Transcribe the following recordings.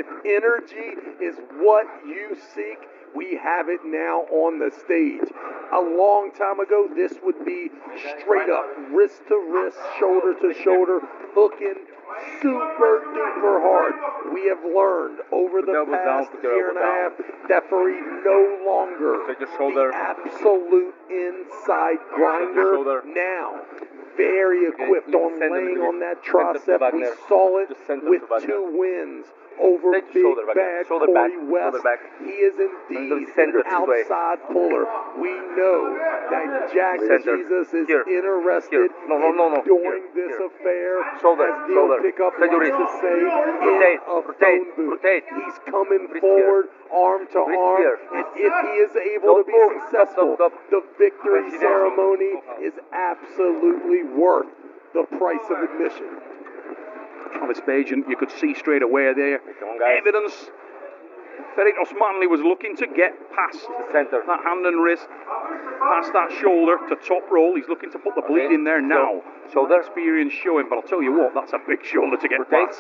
If energy is what you seek, we have it now on the stage. A long time ago, this would be straight up, wrist to wrist, shoulder to shoulder, hooking super duper hard. We have learned over the past year and a half that Ferit no longer the absolute inside grinder. Now, very equipped on laying on that tricep. We saw it with 2 wins over Big Bad Corey West. He is indeed an outside puller. We know that Jack Jesus is interested in doing this affair, as they'll pick up likes to say, in a phone booth. He's coming forward, arm to arm, and if he is able to be successful, the victory ceremony is absolutely worth the price of admission. On this page, and you could see straight away there evidence. Ferit Osmanli was looking to get past that hand and wrist, past that shoulder to top roll. He's looking to put the bleed in there now. Shoulder experience showing, but I'll tell you what, that's a big shoulder to get past.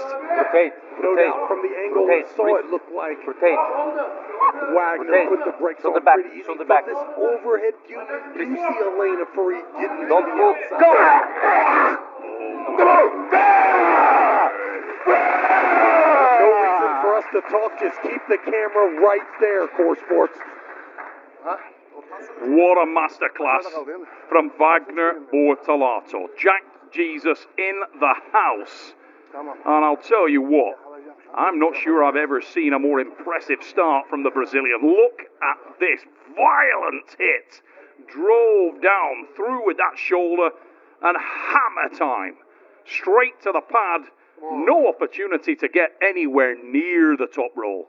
No doubt, from the angle we saw, it looked like Wagner put the brakes on pretty easy. But this overhead view, you see Elena Ferit getting to the outside. No reason for us to talk, just keep the camera right there, Core Sports. What a masterclass from Wagner Bortolato. Jack Jesus in the house. And I'll tell you what, I'm not sure I've ever seen a more impressive start from the Brazilian. Look at this violent hit. Drove down through with that shoulder and hammer time. Straight to the pad. No opportunity to get anywhere near the top roll.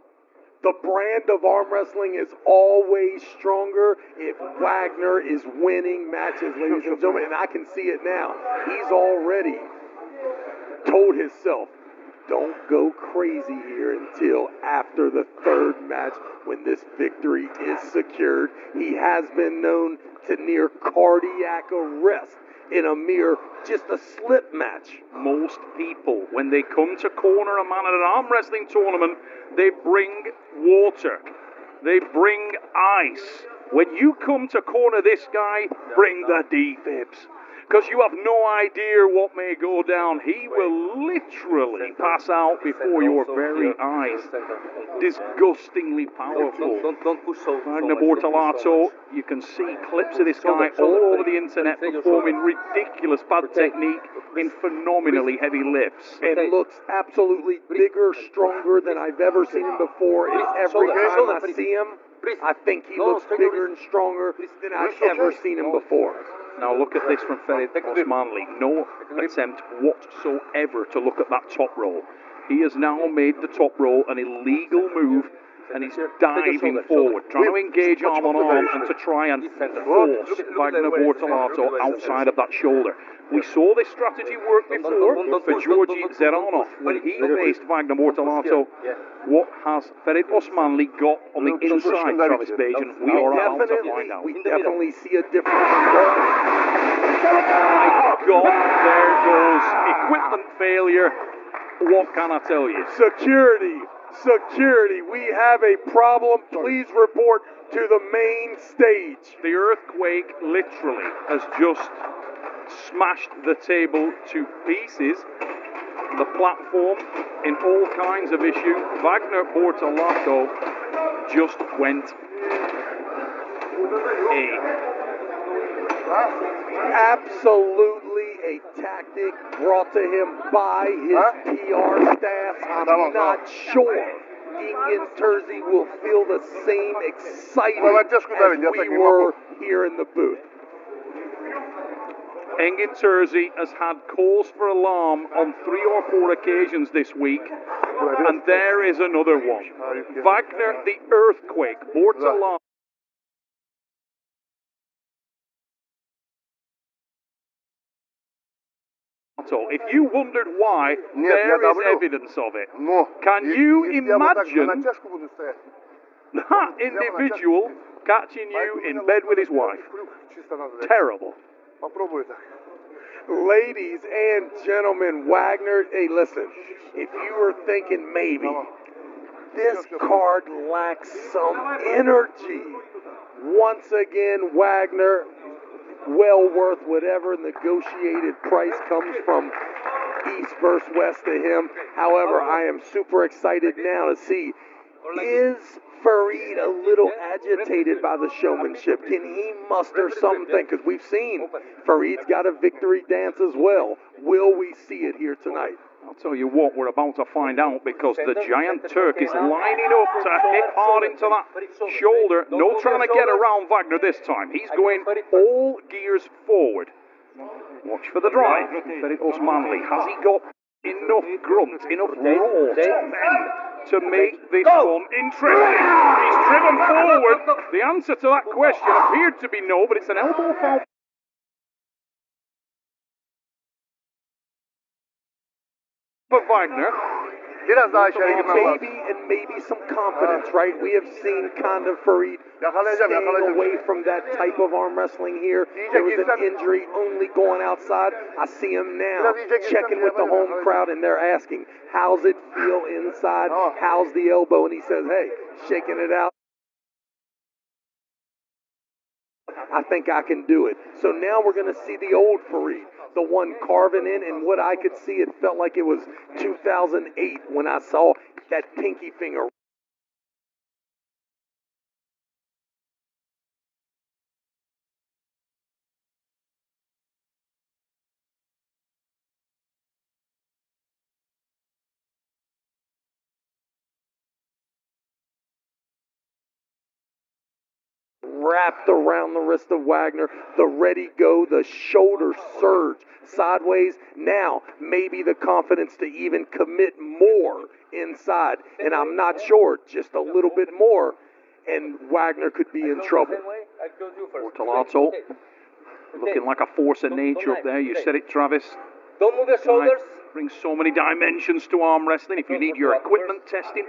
The brand of arm wrestling is always stronger if Wagner is winning matches, ladies and gentlemen, and I can see it now. He's already told himself, don't go crazy here until after the 3rd match when this victory is secured. He has been known to near cardiac arrest in a mere just a slip match. Most people, when they come to corner a man at an arm wrestling tournament, they bring water, they bring ice. When you come to corner this guy, bring the defibs, because you have no idea what may go down. He will literally pass out before your very eyes. Disgustingly powerful. Wagner Bortolato, you can see clips of this guy all over the internet performing ridiculous pad technique in phenomenally heavy lifts. And looks absolutely bigger, stronger than I've ever seen him before. And every time I see him, I think he looks bigger and stronger than I've ever seen him before. Now look at this from Ferit Osmanli. No attempt whatsoever to look at that top roll. He has now made the top roll an illegal move, and he's diving forward, trying to engage arm on arm and to try and force Wagner Bortolato outside of that shoulder. We saw this strategy work before for Georgi Zeranov when he faced Wagner Bortolato. What has Ferit Osmanli got on the inside, Travis Bajan? We are about to find out. We definitely see a difference. My God, there goes equipment failure. What can I tell you? Security, we have a problem. Please report to the main stage. The earthquake literally has just smashed the table to pieces. The platform in all kinds of issues. Wagner Bortolato just went absolutely a tactic brought to him by his PR staff. I'm not sure Engin Terzi will feel the same excitement as we were here in the booth. Engin Terzi has had calls for alarm on 3 or 4 occasions this week, and there is another one. Wagner the Earthquake, Bortolato. If you wondered why, there is evidence of it. Can you imagine that individual catching you in bed with his wife? Terrible. Ladies and gentlemen, Wagner, hey, listen, if you were thinking maybe This card lacks some energy. Once again, Wagner, well worth whatever negotiated price comes from East versus West to him. However, I am super excited now to see, is Ferit a little agitated by the showmanship? Can he muster something? Because we've seen Ferit's got a victory dance as well. Will we see it here tonight? I'll tell you what, we're about to find out, because the giant Turk is lining up to hit hard into that shoulder. No trying to get around Wagner this time. He's going all gears forward. Watch for the drive. Ferit Osmanli. Has he got enough grunt, enough raw to bend to make this one interesting? He's driven forward. The answer to that question appeared to be no, but it's an elbow foul for Wagner. Maybe some confidence, right? We have seen kind of Ferit staying away from that type of arm wrestling here. There was an injury, only going outside. I see him now checking with the home crowd, and they're asking, how's it feel inside? How's the elbow? And he says, hey, shaking it out. I think I can do it. So now we're going to see the old Ferit, the one carving in, and what I could see, it felt like it was 2008 when I saw that pinky finger. Wrapped around the wrist of Wagner, the ready go, the shoulder surge sideways. Now, maybe the confidence to even commit more inside. And I'm not sure, just a little bit more, and Wagner could be in trouble. Bortolato, looking like a force of nature up there. You said it, Travis. Don't move your shoulders. Brings so many dimensions to arm wrestling. If you need your equipment testing,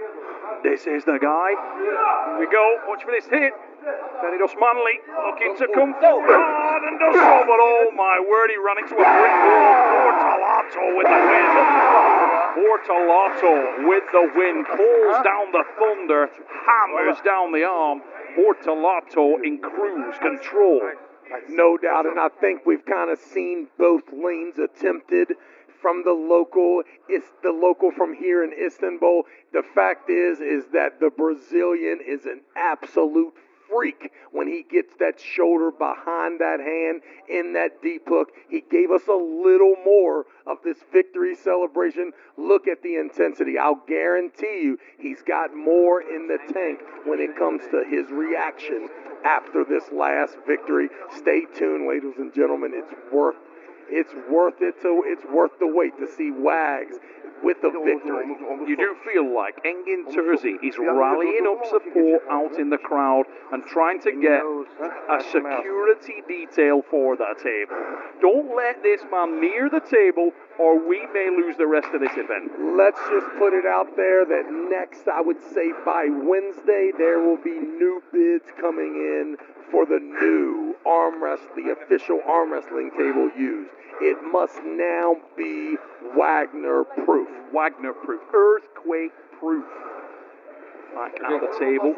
this is the guy. Here we go. Watch for this hit. Ferit Osmanli looking to come forward and does so, but oh my word, he ran into a brick wall. Bortolato with the win. Bortolato with the win. Pulls down the thunder, hammers down the arm. Bortolato in cruise control. No doubt, and I think we've kind of seen both lanes attempted from the local. It's the local from here in Istanbul. The fact is that the Brazilian is an absolute freak when he gets that shoulder behind that hand in that deep hook. He gave us a little more of this victory celebration. Look at the intensity. I'll guarantee you he's got more in the tank when it comes to his reaction after this last victory. Stay tuned, ladies and gentlemen. It's worth the wait to see Wags with the victory. You do feel like Engin Terzi is rallying up support out in the crowd and trying to get a security detail for that table. Don't let this man near the table or we may lose the rest of this event. Let's just put it out there that next, I would say by Wednesday, there will be new bids coming in for the new the official arm wrestling table used. It must now be Wagner proof. Wagner proof. Earthquake proof. Back at the table.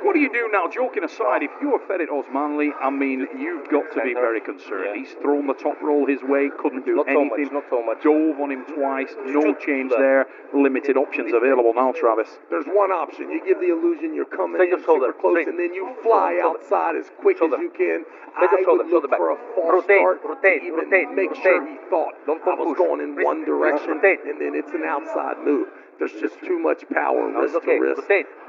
What do you do now? Joking aside, if you're Ferit Osmanli, I mean, you've got to be very concerned. He's thrown the top roll his way, couldn't do anything. Not so much. Dove on him twice, no change there. Limited options available now, Travis. There's one option. You give the illusion you're coming in super close, and then you fly outside as quick as you can. I would look for a false start to even make sure he thought I was going in one direction, and then it's an outside move. There's just too much power wrist to wrist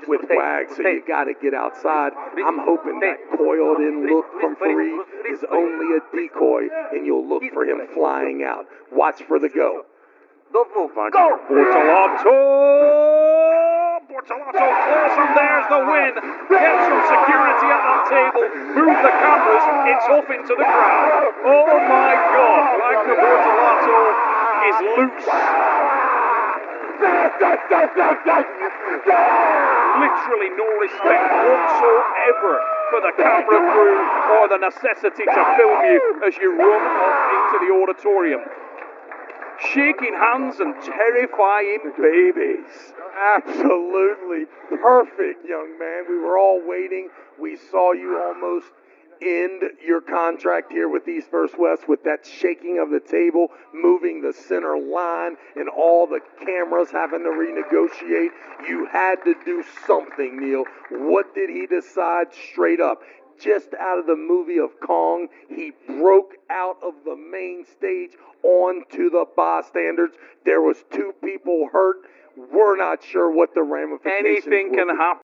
with Wags, so you got to get outside. I'm hoping that coiled-in look from Ferit is only a decoy, and you'll look for him flying out. Watch for the go. Don't move. Go! Bortolato! Bortolato close, and there's the win. Get some security at that table. Move the cameras. It's off into the crowd. Oh my God! Wagner Bortolato is loose. Literally no respect whatsoever for the camera crew or the necessity to film you as you run off into the auditorium. shaking hands and terrifying babies. Absolutely perfect, young man. We were all waiting. We saw you almost end your contract here with East First West with that shaking of the table, moving the center line, and all the cameras having to renegotiate. You had to do something, Neil. What did he decide straight up? Just out of the movie of Kong, he broke out of the main stage onto the bystanders. There was 2 people hurt. We're not sure what the ramifications anything will can be. happen.